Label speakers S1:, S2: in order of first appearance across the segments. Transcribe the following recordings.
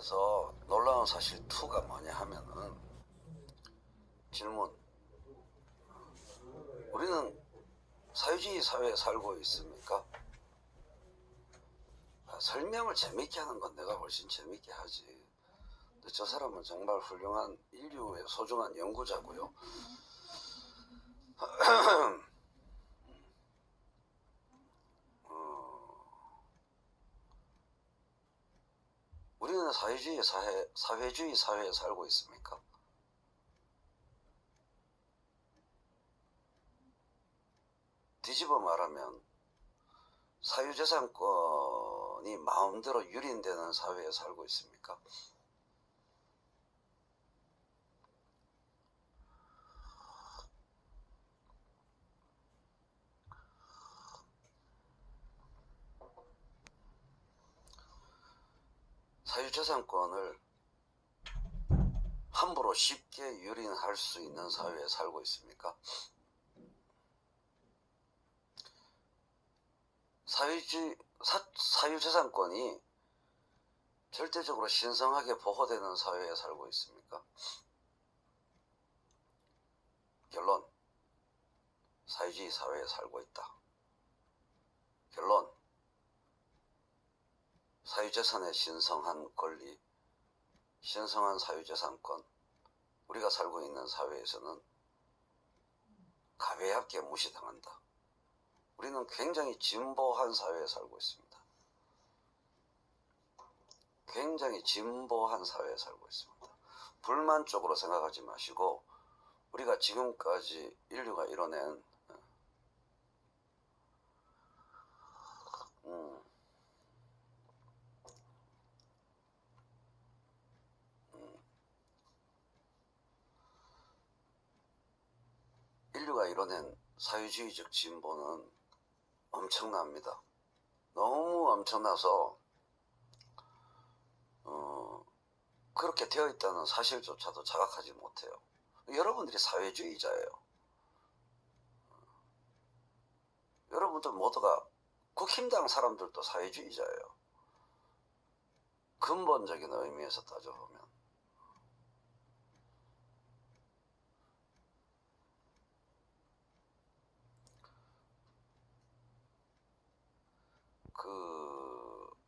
S1: 그래서 놀라운 사실 2가 뭐냐 하면은, 질문, 우리는 사회주의 사회에 살고 있습니까? 설명을 재밌게 하는 건 내가 훨씬 재밌게 하지. 근데 저 사람은 정말 훌륭한 인류의 소중한 연구자고요. 우리는 사회주의 사회에 살고 있습니까? 뒤집어 말하면 사유재산권이 마음대로 유린되는 사회에 살고 있습니까? 사유재산권을 함부로 쉽게 유린할 수 있는 사회에 살고 있습니까? 사유재산권이 절대적으로 신성하게 보호되는 사회에 살고 있습니까? 결론, 사회주의 사회에 살고 있다. 결론, 사유재산의 신성한 권리, 신성한 사유재산권, 우리가 살고 있는 사회에서는 가베없게 무시당한다. 우리는 굉장히 진보한 사회에 살고 있습니다. 굉장히 진보한 사회에 살고 있습니다. 불만 쪽으로 생각하지 마시고, 우리가 지금까지 인류가 이뤄낸 인류가 이뤄낸 사회주의적 진보는 엄청납니다. 너무 엄청나서 그렇게 되어 있다는 사실조차도 자각하지 못해요. 여러분들이 사회주의자예요. 여러분들 모두가, 국힘당 사람들도 사회주의자예요. 근본적인 의미에서 따져보면.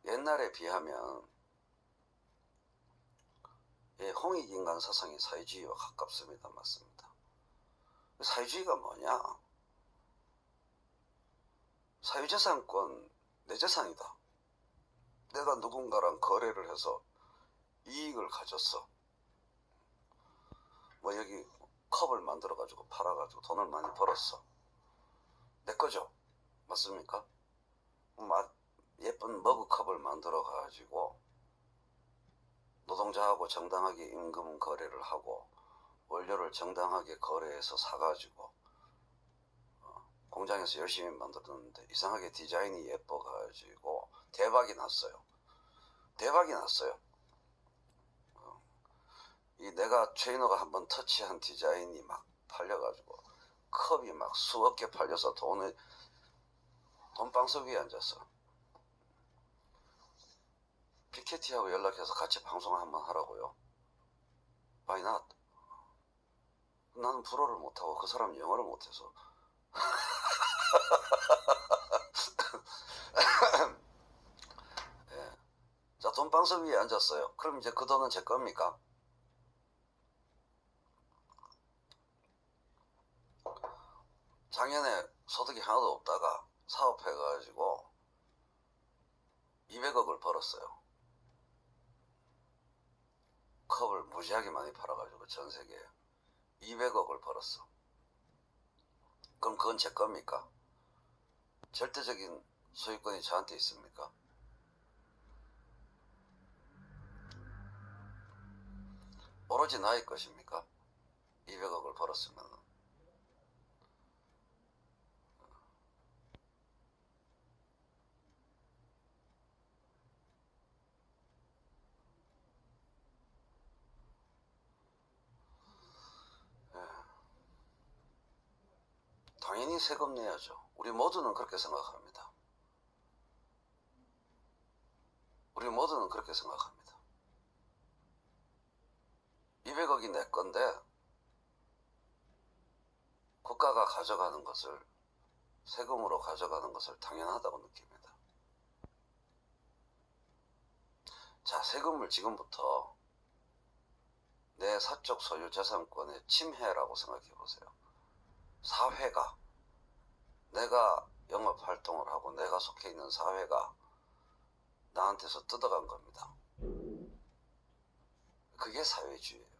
S1: 옛날에 비하면 홍익인간 사상이 사회주의와 가깝습니다. 맞습니다. 사회주의가 뭐냐? 사유재산권, 내 재산이다. 내가 누군가랑 거래를 해서 이익을 가졌어. 뭐 여기 컵을 만들어 가지고 팔아 가지고 돈을 많이 벌었어. 내 거죠. 맞습니까? 예쁜 머그컵을 만들어 가지고 노동자하고 정당하게 임금 거래를 하고 원료를 정당하게 거래해서 사가지고 공장에서 열심히 만들었는데 이상하게 디자인이 예뻐가지고 대박이 났어요. 대박이 났어요. 이 내가 트레이너가 한번 터치한 디자인이 막 팔려가지고 컵이 막 수억 개 팔려서 돈방석 위에 앉았어. 피케티하고 연락해서 같이 방송 한번 하라고요. Why not? 나는 불어를 못하고 그 사람 영어를 못해서. 예. 자, 돈방석 위에 앉았어요. 그럼 이제 그 돈은 제 겁니까? 작년에 소득이 하나도 없다가 사업해가지고 200억을 벌었어요. 컵을 무지하게 많이 팔아가지고 전 세계에 200억을 벌었어. 그럼 그건 제 겁니까? 절대적인 소유권이 저한테 있습니까? 오로지 나의 것입니까? 200억을 벌었으면. 당연히 세금 내야죠. 우리 모두는 그렇게 생각합니다. 우리 모두는 그렇게 생각합니다. 200억이 내 건데 국가가 가져가는 것을, 세금으로 가져가는 것을 당연하다고 느낍니다. 자, 세금을 지금부터 내 사적 소유 재산권의 침해라고 생각해 보세요. 사회가, 내가 영업활동을 하고 내가 속해 있는 사회가 나한테서 뜯어간 겁니다. 그게 사회주의예요.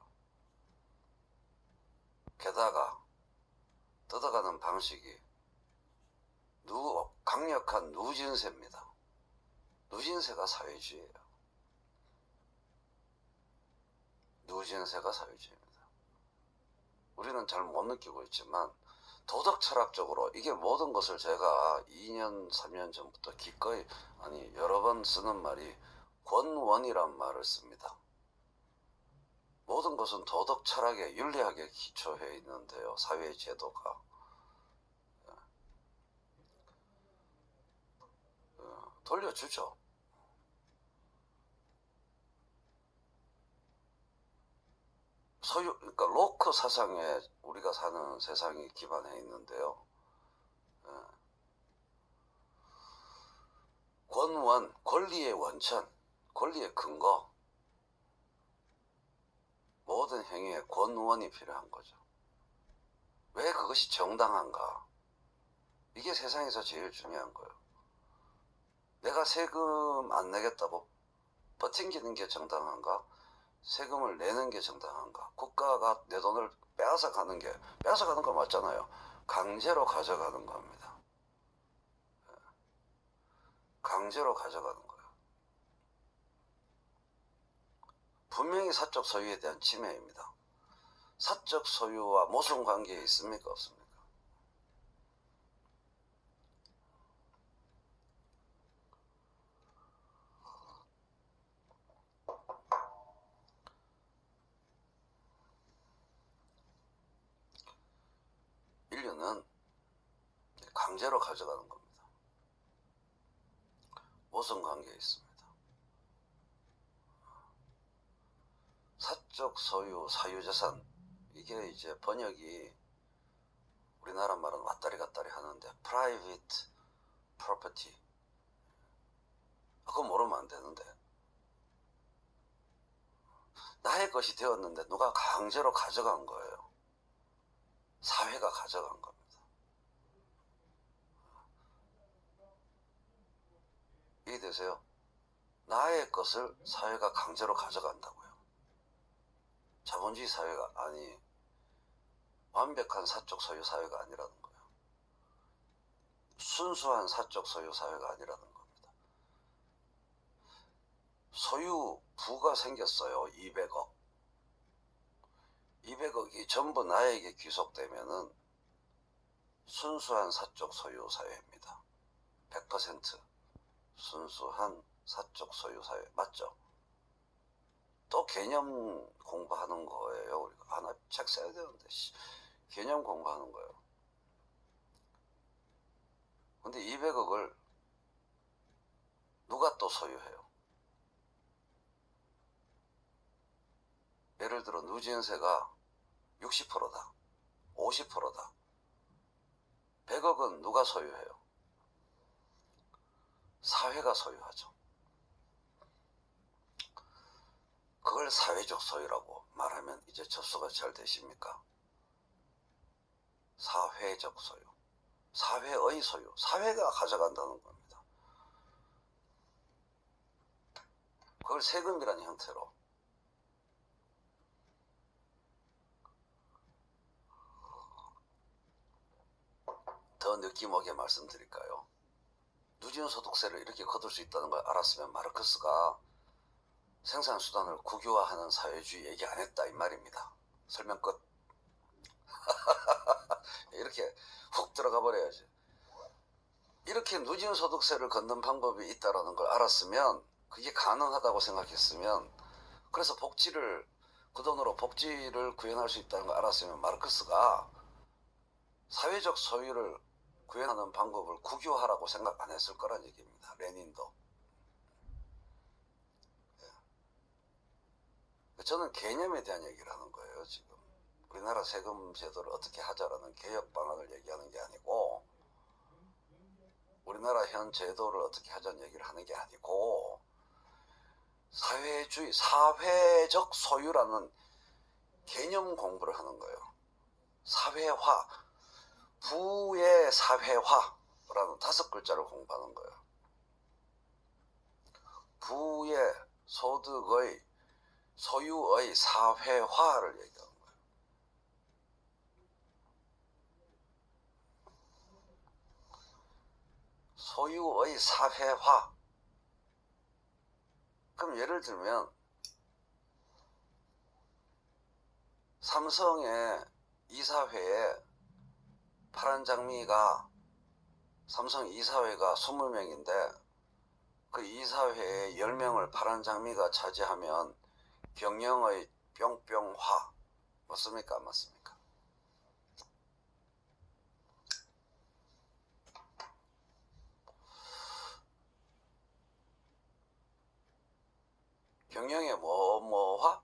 S1: 게다가 뜯어가는 방식이 강력한 누진세입니다. 누진세가 사회주의예요. 누진세가 사회주의입니다. 우리는 잘 못 느끼고 있지만 도덕 철학적으로 이게 모든 것을 제가 2년 3년 전부터 기꺼이, 아니 여러 번 쓰는 말이 권원이란 말을 씁니다. 모든 것은 도덕 철학에 윤리학에 기초해 있는데요. 사회 제도가 돌려주죠. 그러니까 로크 사상에 우리가 사는 세상이 기반해 있는데요. 권원, 권리의 원천, 권리의 근거, 모든 행위에 권원이 필요한 거죠. 왜 그것이 정당한가? 이게 세상에서 제일 중요한 거예요. 내가 세금 안 내겠다고 버팅기는 게 정당한가? 세금을 내는 게 정당한가? 국가가 내 돈을 빼앗아가는 거 맞잖아요. 강제로 가져가는 겁니다. 강제로 가져가는 거예요. 분명히 사적 소유에 대한 침해입니다. 사적 소유와 모순 관계에 있습니까? 없습니까? 인류는 강제로 가져가는 겁니다. 모순 관계에 있습니다. 사적 소유, 사유재산, 이게 이제 번역이 우리나라 말은 왔다리 갔다리 하는데 private property, 그거 모르면 안 되는데, 나의 것이 되었는데 누가 강제로 가져간 거예요. 사회가 가져간 겁니다. 이해되세요? 나의 것을 사회가 강제로 가져간다고요. 자본주의 사회가, 아니 완벽한 사적 소유 사회가 아니라는 거예요. 순수한 사적 소유 사회가 아니라는 겁니다. 소유부가 생겼어요. 200억. 200억이 전부 나에게 귀속되면은 순수한 사적 소유 사회입니다. 100% 순수한 사적 소유 사회 맞죠? 또 개념 공부하는 거예요. 우리가 하나 책 써야 되는데 개념 공부하는 거예요. 근데 200억을 누가 또 소유해요? 예를 들어 누진세가 60%다 50%다 100억은 누가 소유해요? 사회가 소유하죠. 그걸 사회적 소유라고 말하면 이제 접수가 잘 되십니까? 사회적 소유, 사회의 소유, 사회가 가져간다는 겁니다. 그걸 세금이라는 형태로. 더 느낌 오게 말씀드릴까요? 누진소득세를 이렇게 거둘 수 있다는 걸 알았으면 마르크스가 생산수단을 국유화하는 사회주의 얘기 안 했다 이 말입니다. 설명 끝. 이렇게 훅 들어가 버려야지. 이렇게 누진소득세를 걷는 방법이 있다는 걸 알았으면, 그게 가능하다고 생각했으면, 그래서 그 돈으로 복지를 구현할 수 있다는 걸 알았으면 마르크스가 사회적 소유를 구현하는 방법을 국유화라고 생각 안 했을 거란 얘기입니다. 레닌도. 저는 개념에 대한 얘기를 하는 거예요. 지금 우리나라 세금 제도를 어떻게 하자라는 개혁 방안을 얘기하는 게 아니고, 우리나라 현 제도를 어떻게 하자는 얘기를 하는 게 아니고, 사회주의, 사회적 소유라는 개념 공부를 하는 거예요. 사회화, 부의 사회화라는 5글자를 공부하는 거예요. 부의, 소득의, 소유의 사회화를 얘기하는 거예요. 소유의 사회화. 그럼 예를 들면 삼성의 이사회에 파란 장미가, 삼성 이사회가 20명인데 그 이사회에 10명을 파란 장미가 차지하면 경영의 뿅뿅화. 맞습니까? 안 맞습니까? 경영의 뭐뭐화?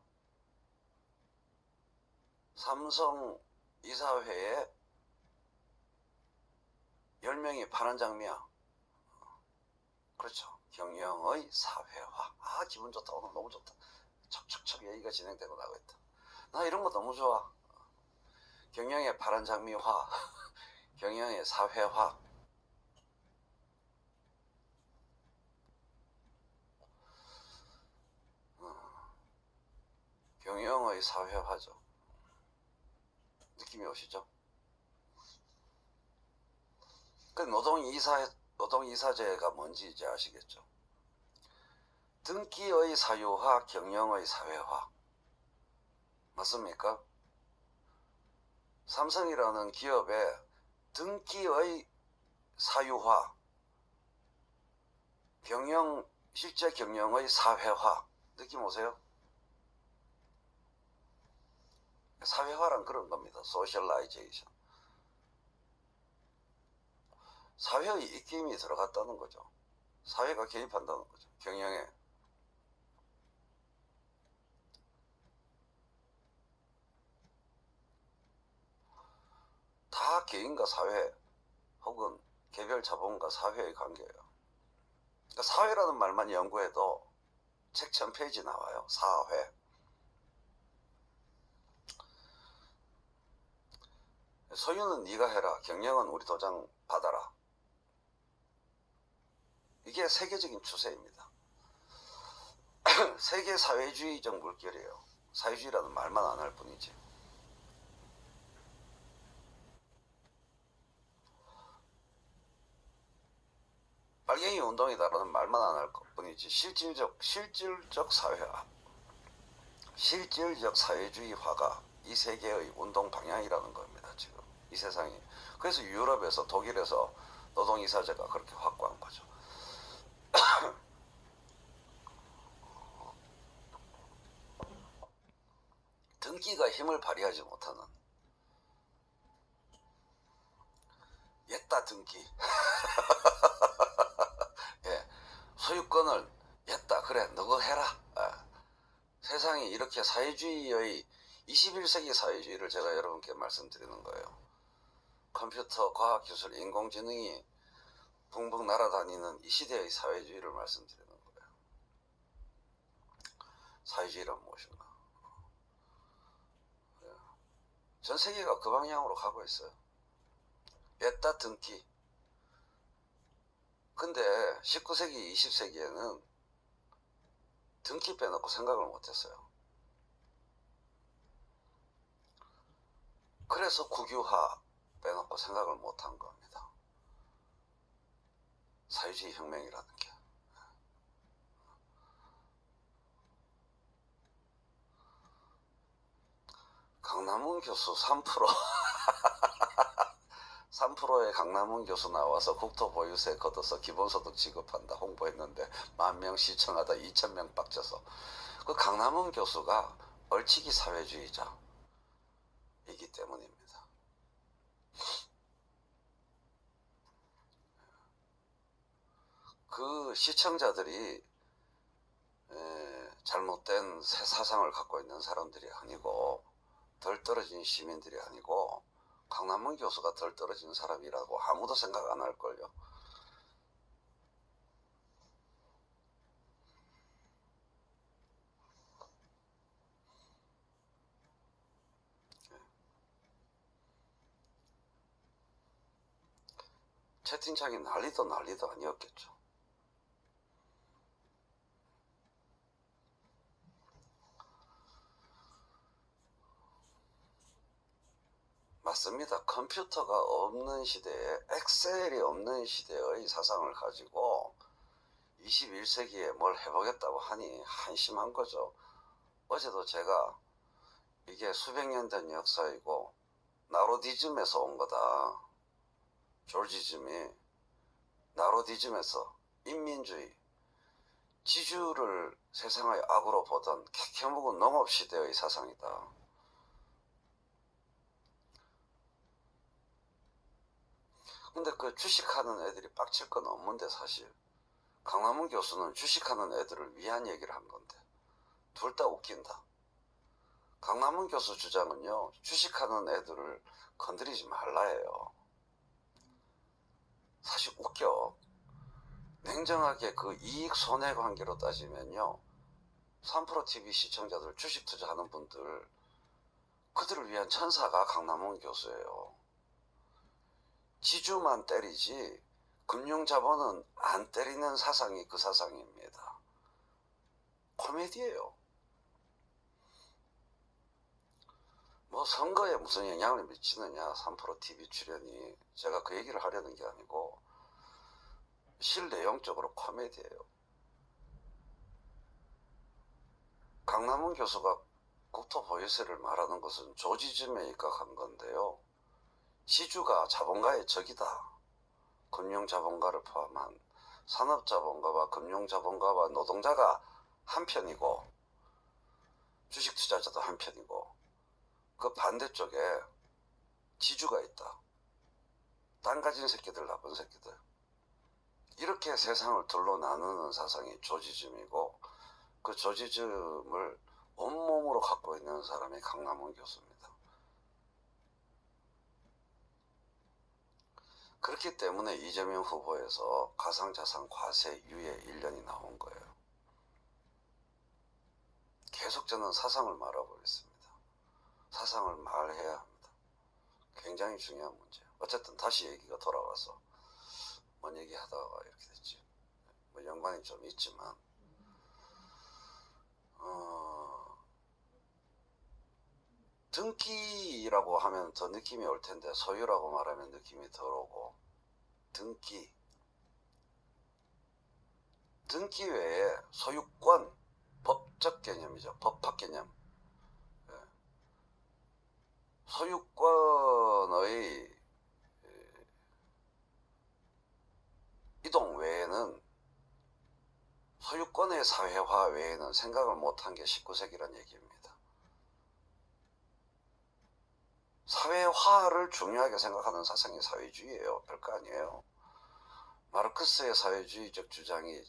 S1: 삼성 이사회에 10명이 파란 장미야. 그렇죠. 경영의 사회화. 아, 기분 좋다. 오늘 너무 좋다. 척척척 얘기가 진행되고 나고 있다. 나 이런 거 너무 좋아. 경영의 파란 장미화. 경영의 사회화. 경영의 사회화죠. 느낌이 오시죠? 그 노동이사제가 뭔지 이제 아시겠죠? 등기의 사유화, 경영의 사회화. 맞습니까? 삼성이라는 기업의 등기의 사유화, 실제 경영의 사회화. 느낌 오세요? 사회화란 그런 겁니다. 소셜라이제이션. 사회의 입김이 들어갔다는 거죠. 사회가 개입한다는 거죠. 경영에. 다 개인과 사회 혹은 개별 자본과 사회의 관계예요. 그러니까 사회라는 말만 연구해도 책 1000페이지 나와요. 사회. 소유는 네가 해라. 경영은 우리 도장 받아라. 이게 세계적인 추세입니다. 세계 사회주의적 물결이에요. 사회주의라는 말만 안 할 뿐이지. 빨갱이 운동이다라는 말만 안 할 뿐이지, 실질적 사회화, 실질적 사회주의화가 이 세계의 운동 방향이라는 겁니다. 지금 이 세상이. 그래서 유럽에서, 독일에서 노동이사제가 그렇게 확고한 거죠. 등기가 힘을 발휘하지 못하는, 옛다 등기. 예, 소유권을 옛다, 그래 너가 해라. 세상이 이렇게 사회주의의 21세기 사회주의를 제가 여러분께 말씀드리는 거예요. 컴퓨터, 과학기술, 인공지능이 붕붕 날아다니는 이 시대의 사회주의를 말씀드리는 거예요. 사회주의란 무엇인가? 전 세계가 그 방향으로 가고 있어요. 옛다 등기. 근데 19세기, 20세기에는 등기 빼놓고 생각을 못했어요. 그래서 국유화 빼놓고 생각을 못한 겁니다. 사회주의 혁명이라는 게. 강남훈 교수 3% 3%의 강남훈 교수 나와서 국토보유세 걷어서 기본소득 지급한다 홍보했는데 10,000명 시청하다 2,000명 빡쳐서. 그 강남훈 교수가 얼치기 사회주의자이기 때문입니다. 그 시청자들이 잘못된 새 사상을 갖고 있는 사람들이 아니고 덜 떨어진 시민들이 아니고 강남문 교수가 덜 떨어진 사람이라고 아무도 생각 안 할걸요. 채팅창이 난리도 아니었겠죠. 맞습니다. 컴퓨터가 없는 시대에, 엑셀이 없는 시대의 사상을 가지고 21세기에 뭘 해보겠다고 하니 한심한 거죠. 어제도 제가 이게 수백 년 된 역사이고 나로디즘에서 온 거다. 졸지즘이 나로디즘에서 인민주의, 지주를 세상의 악으로 보던 캐캐묵은 농업시대의 사상이다. 근데 그 주식하는 애들이 빡칠 건 없는데 사실 강남문 교수는 주식하는 애들을 위한 얘기를 한 건데 둘 다 웃긴다. 강남문 교수 주장은요, 주식하는 애들을 건드리지 말라예요. 사실 웃겨. 냉정하게 그 이익 손해 관계로 따지면요, 3프로TV 시청자들, 주식 투자하는 분들, 그들을 위한 천사가 강남문 교수예요. 지주만 때리지 금융자본은 안 때리는 사상이 그 사상입니다. 코미디예요. 뭐 선거에 무슨 영향을 미치느냐, 3프로TV 출연이. 제가 그 얘기를 하려는 게 아니고 실내용적으로 코미디예요. 강남문 교수가 국토보유세를 말하는 것은 조지즘에 입각한 건데요. 지주가 자본가의 적이다. 금융자본가를 포함한 산업자본가와 금융자본가와 노동자가 한편이고 주식투자자도 한편이고 그 반대쪽에 지주가 있다. 땅 가진 새끼들, 나쁜 새끼들. 이렇게 세상을 둘로 나누는 사상이 조지즘이고 그 조지즘을 온몸으로 갖고 있는 사람이 강남문 교수입니다. 그렇기 때문에 이재명 후보에서 가상자산 과세 유예 1년이 나온 거예요. 계속 저는 사상을 말아보겠습니다. 사상을 말해야 합니다. 굉장히 중요한 문제예요. 어쨌든 다시 얘기가 돌아와서 뭔 얘기 하다가 이렇게 됐지. 뭐 연관이 좀 있지만 등기라고 하면 더 느낌이 올 텐데 소유라고 말하면 느낌이 덜 오고 등기 외에 소유권, 법적 개념이죠. 법학 개념. 소유권의 이동 외에는, 소유권의 사회화 외에는 생각을 못한 게 19세기란 얘기입니다. 사회화를 중요하게 생각하는 사상이 사회주의예요. 별거 아니에요. 마르크스의 사회주의적 주장이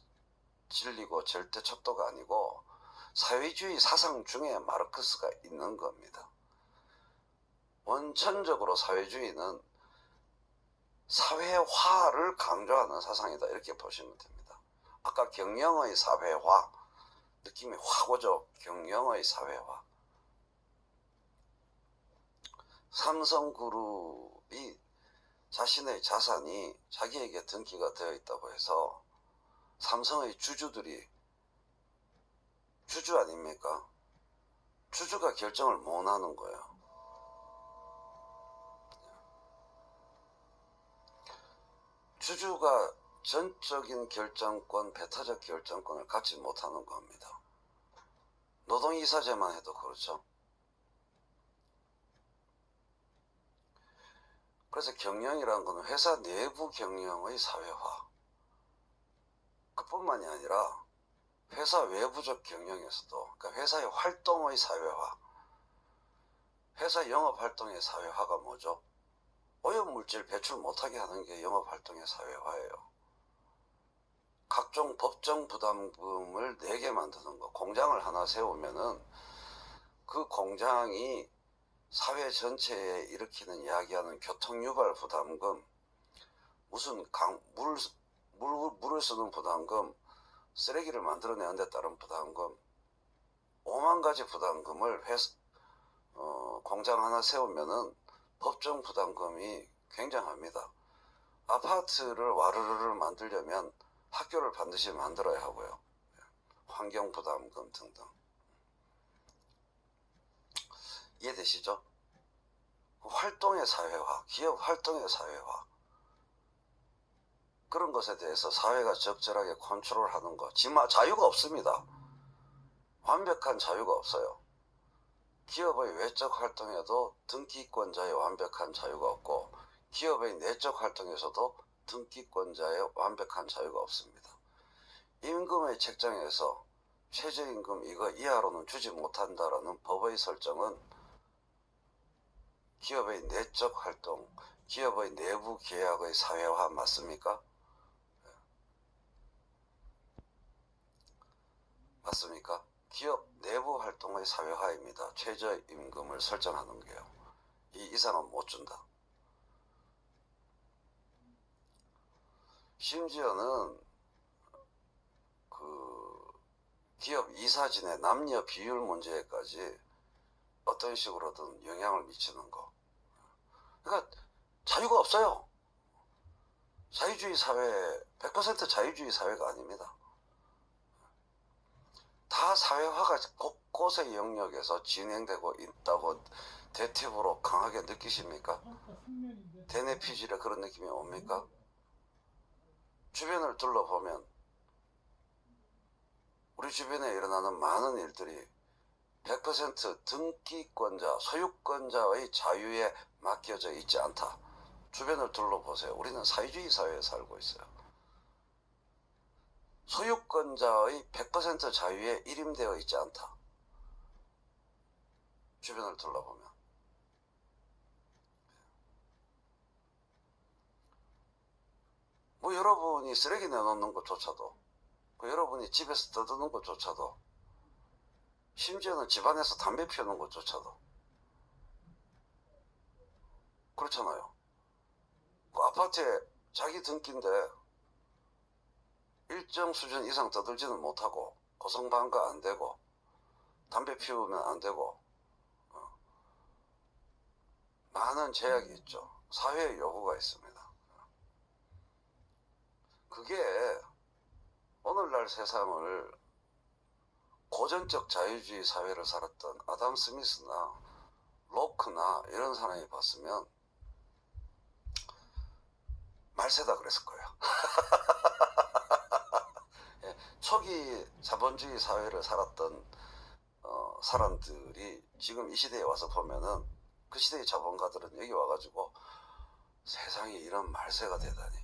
S1: 진리고 절대 척도가 아니고 사회주의 사상 중에 마르크스가 있는 겁니다. 원천적으로 사회주의는 사회화를 강조하는 사상이다, 이렇게 보시면 됩니다. 아까 경영의 사회화, 느낌이 확 오죠. 경영의 사회화. 삼성그룹이 자신의 자산이 자기에게 등기가 되어 있다고 해서 삼성의 주주들이, 주주 아닙니까? 주주가 결정을 못 하는 거예요. 주주가 전적인 결정권, 배타적 결정권을 갖지 못하는 겁니다. 노동이사제만 해도 그렇죠. 그래서 경영이라는 것은 회사 내부 경영의 사회화, 그뿐만이 아니라 회사 외부적 경영에서도, 그러니까 회사의 활동의 사회화, 회사 영업활동의 사회화가 뭐죠? 오염물질 배출 못하게 하는 게 영업활동의 사회화예요. 각종 법정 부담금을 내게 만드는 거. 공장을 하나 세우면은 그 공장이 사회 전체에 일으키는 이야기하는 교통유발 부담금, 무슨 물을 쓰는 부담금, 쓰레기를 만들어내는 데 따른 부담금, 5만 가지 부담금을 공장 하나 세우면은 법정 부담금이 굉장합니다. 아파트를 와르르르 만들려면 학교를 반드시 만들어야 하고요. 환경 부담금 등등. 이해되시죠? 활동의 사회화, 기업 활동의 사회화. 그런 것에 대해서 사회가 적절하게 컨트롤하는 것. 자유가 없습니다. 완벽한 자유가 없어요. 기업의 외적 활동에도 등기권자의 완벽한 자유가 없고, 기업의 내적 활동에서도 등기권자의 완벽한 자유가 없습니다. 임금의 책정에서 최저임금 이거 이하로는 주지 못한다라는 법의 설정은 기업의 내적 활동, 기업의 내부 계약의 사회화 맞습니까? 맞습니까? 기업 내부 활동의 사회화입니다. 최저임금을 설정하는 게요. 이 이상은 못 준다. 심지어는 그 기업 이사진의 남녀 비율 문제까지 어떤 식으로든 영향을 미치는 거. 그러니까 자유가 없어요. 자유주의 사회, 100% 자유주의 사회가 아닙니다. 다 사회화가 곳곳의 영역에서 진행되고 있다고 대퇴부로 강하게 느끼십니까? 대내피질에 그런 느낌이 옵니까? 주변을 둘러보면 우리 주변에 일어나는 많은 일들이 100% 등기권자, 소유권자의 자유에 맡겨져 있지 않다. 주변을 둘러보세요. 우리는 사회주의 사회에 살고 있어요. 소유권자의 100% 자유에 일임되어 있지 않다. 주변을 둘러보면. 뭐 여러분이 쓰레기 내놓는 것조차도, 여러분이 집에서 떠드는 것조차도, 심지어는 집안에서 담배 피우는 것조차도 그렇잖아요. 그 아파트에 자기 등기인데 일정 수준 이상 떠들지는 못하고 고성방가 안 되고 담배 피우면 안 되고 많은 제약이 있죠. 사회의 요구가 있습니다. 그게 오늘날 세상을 고전적 자유주의 사회를 살았던 아담 스미스나 로크나 이런 사람이 봤으면 말세다 그랬을 거예요. 예, 초기 자본주의 사회를 살았던 사람들이 지금 이 시대에 와서 보면은 그 시대의 자본가들은 여기 와가지고 세상에 이런 말세가 되다니.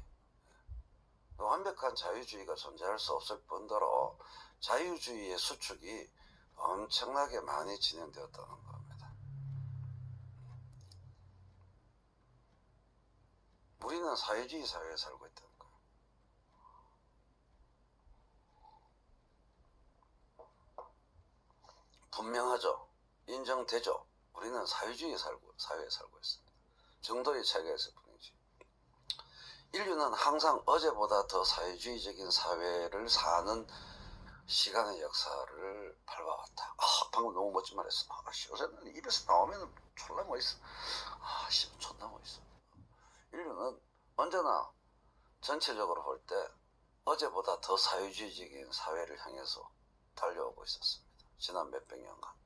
S1: 완벽한 자유주의가 존재할 수 없을 뿐더러 자유주의의 수축이 엄청나게 많이 진행되었다는 겁니다. 우리는 사회주의 사회에 살고 있다는 거예요. 분명하죠. 인정되죠. 우리는 사회주의 사회에 살고 있습니다. 정도의 차이가 있을 뿐이지. 인류는 항상 어제보다 더 사회주의적인 사회를 사는 시간의 역사를 밟아왔다. 방금 너무 멋진 말 했어. 요새는 입에서 나오면 졸라 멋있어. 존나 멋있어. 인류는 언제나 전체적으로 볼 때 어제보다 더 사회주의적인 사회를 향해서 달려오고 있었습니다. 지난 몇백 년간.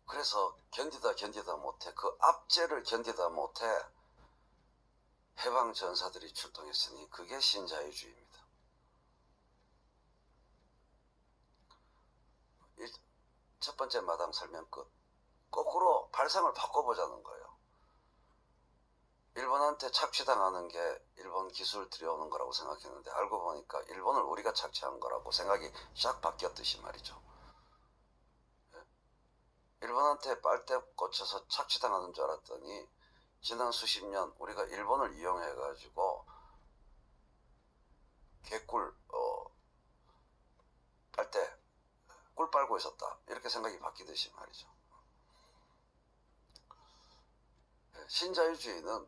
S1: 그래서 견디다 못해, 그 압제를 견디다 못해 해방 전사들이 출동했으니 그게 신자유주의입니다. 첫 번째 마당 설명 끝. 거꾸로 발상을 바꿔보자는 거예요. 일본한테 착취당하는 게 일본 기술 들여오는 거라고 생각했는데 알고 보니까 일본을 우리가 착취한 거라고 생각이 싹 바뀌었듯이 말이죠. 일본한테 빨대 꽂혀서 착취당하는 줄 알았더니 지난 수십 년 우리가 일본을 이용해 가지고 개꿀 빨대 꿀 빨고 있었다, 이렇게 생각이 바뀌듯이 말이죠. 신자유주의는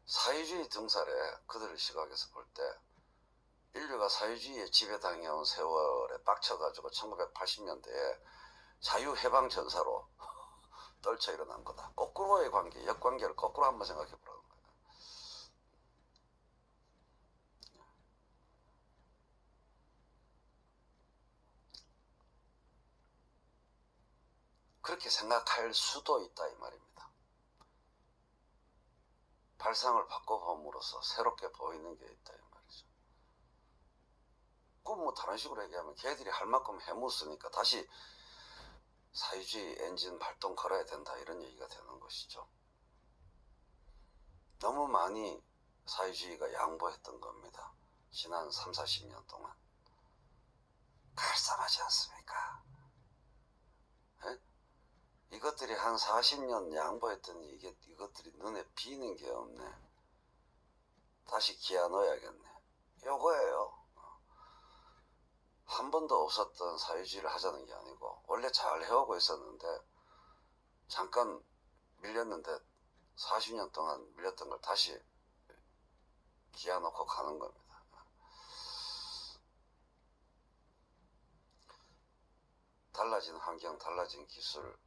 S1: 사회주의 등살에 그들의 시각에서 볼 때 인류가 사회주의에 지배당해온 세월에 빡쳐가지고 1980년대에 자유해방전사로 떨쳐 일어난 거다. 거꾸로의 관계, 역관계를 거꾸로 한번 생각해 보라는 거예요. 그렇게 생각할 수도 있다 이 말입니다. 발상을 바꿔봄으로써 새롭게 보이는 게 있다 이 말이죠. 그럼 뭐 다른 식으로 얘기하면 걔들이 할 만큼 해mus으니까 다시 사회주의 엔진 발동 걸어야 된다, 이런 얘기가 되는 것이죠. 너무 많이 사회주의가 양보했던 겁니다. 지난 3, 40년 동안. 갈쌈하지 않습니까? 에? 이것들이 한 40년 양보했더니 이것들이 눈에 비는 게 없네. 다시 기아 넣어야겠네. 요거예요. 한 번도 없었던 사회주의를 하자는 게 아니고 원래 잘 해오고 있었는데 잠깐 밀렸는데 40년 동안 밀렸던 걸 다시 기아 놓고 가는 겁니다. 달라진 환경, 달라진 기술,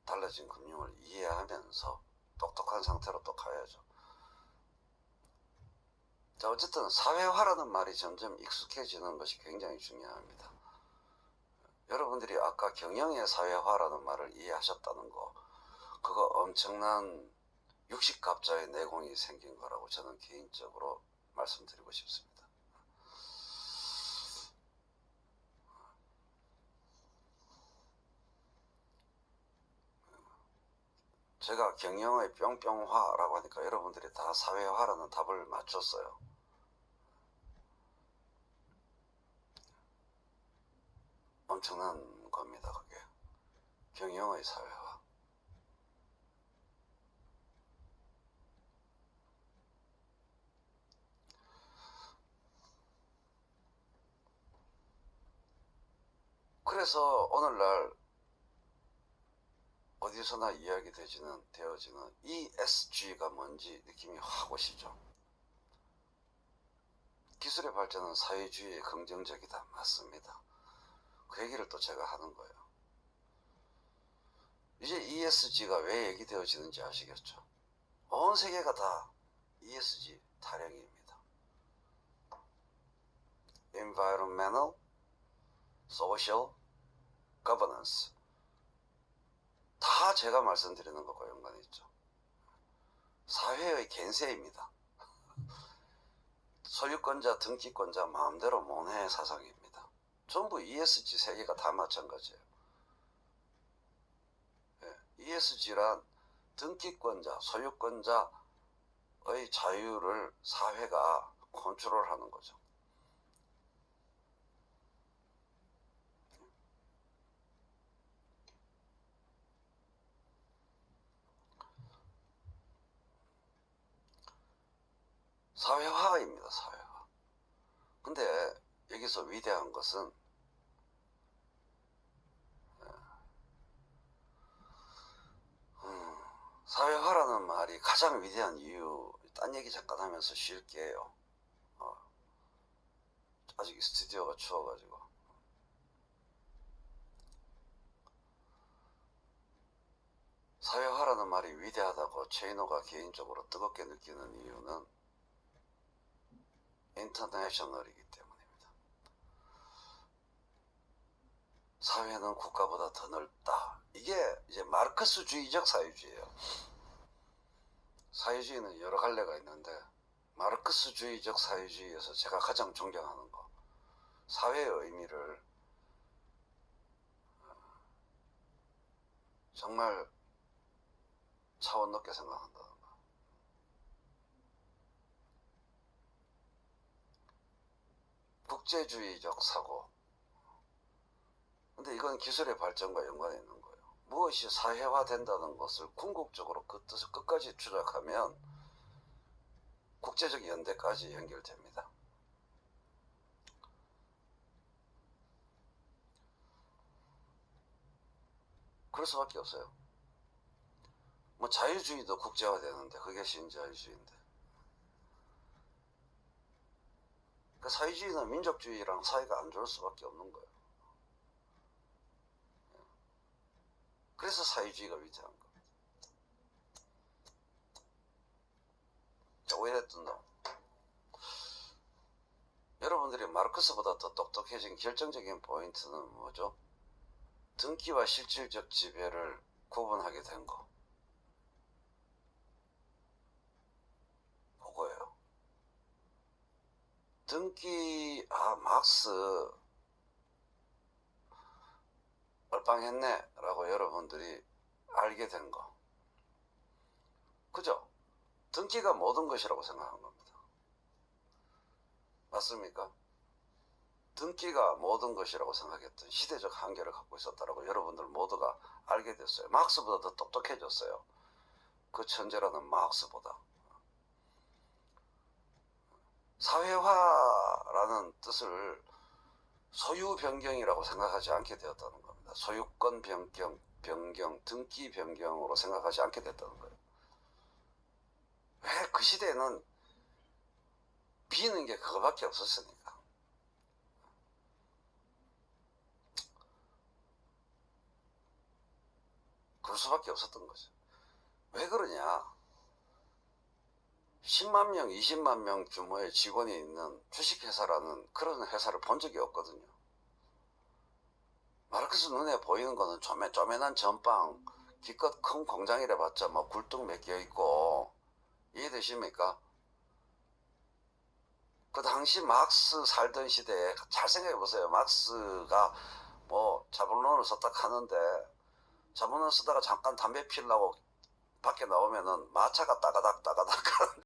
S1: 달라진 금융을 이해하면서 똑똑한 상태로 또 가야죠. 자, 어쨌든 사회화라는 말이 점점 익숙해지는 것이 굉장히 중요합니다. 여러분들이 아까 경영의 사회화라는 말을 이해하셨다는 거, 그거 엄청난 육식갑자의 내공이 생긴 거라고 저는 개인적으로 말씀드리고 싶습니다. 제가 경영의 뿅뿅화라고 하니까 여러분들이 다 사회화라는 답을 맞췄어요. 엄청난 겁니다, 그게. 경영의 사회화. 그래서 오늘날 어디서나 이야기되어지는 ESG가 뭔지 느낌이 확 오시죠. 기술의 발전은 사회주의에 긍정적이다. 맞습니다. 그 얘기를 또 제가 하는 거예요. 이제 ESG가 왜 얘기되어지는지 아시겠죠? 온 세계가 다 ESG 타령입니다. Environmental, Social, Governance. 다 제가 말씀드리는 것과 연관이 있죠. 사회의 겐세입니다. 소유권자, 등기권자 마음대로 모내 사상입니다. 전부 ESG 세계가 다 마찬가지예요. ESG란 등기권자, 소유권자의 자유를 사회가 컨트롤하는 거죠. 사회화입니다, 사회화. 근데 여기서 위대한 것은 사회화라는 말이 가장 위대한 이유, 딴 얘기 잠깐 하면서 쉴게요. 아직 스튜디오가 추워가지고. 사회화라는 말이 위대하다고 최인호가 개인적으로 뜨겁게 느끼는 이유는 인터내셔널이기 때문입니다. 사회는 국가보다 더 넓다. 이게 이제 마르크스주의적 사회주의예요. 사회주의는 여러 갈래가 있는데 마르크스주의적 사회주의에서 제가 가장 존경하는 거, 사회의 의미를 정말 차원 높게 생각한다는 거. 국제주의적 사고. 근데 이건 기술의 발전과 연관이 있는 거예요. 무엇이 사회화된다는 것을 궁극적으로 그 뜻을 끝까지 추적하면 국제적 연대까지 연결됩니다. 그럴 수밖에 없어요. 뭐 자유주의도 국제화되는데 그게 신자유주의인데. 그 사회주의는 민족주의랑 사이가 안 좋을 수밖에 없는 거예요. 그래서 사회주의가 위대한 겁니다. 자, 오해했던 놈. 여러분들이 마르크스보다 더 똑똑해진 결정적인 포인트는 뭐죠? 등기와 실질적 지배를 구분하게 된 거. 그거예요. 등기, 막스 얼빵했네 라고 여러분들이 알게 된 거. 그죠? 등기가 모든 것이라고 생각한 겁니다. 맞습니까? 등기가 모든 것이라고 생각했던 시대적 한계를 갖고 있었다라고 여러분들 모두가 알게 됐어요. 막스보다 더 똑똑해졌어요. 그 천재라는 막스보다. 사회화라는 뜻을 소유 변경이라고 생각하지 않게 되었다는 겁니다. 소유권 변경, 등기 변경으로 생각하지 않게 됐다는 거예요. 왜? 그 시대에는 비는 게 그거밖에 없었으니까. 그럴 수밖에 없었던 거죠. 왜 그러냐? 10만 명, 20만 명 규모의 직원이 있는 주식회사라는 그런 회사를 본 적이 없거든요. 마르크스 눈에 보이는 거는 쪼맨한 전방, 기껏 큰 공장이라 봤자 뭐 굴뚝 몇 개 있고, 이해되십니까? 그 당시 막스 살던 시대에 잘 생각해 보세요. 막스가 뭐 자본론을 썼다 하는데, 자본론 쓰다가 잠깐 담배 피우려고 밖에 나오면은 마차가 따가닥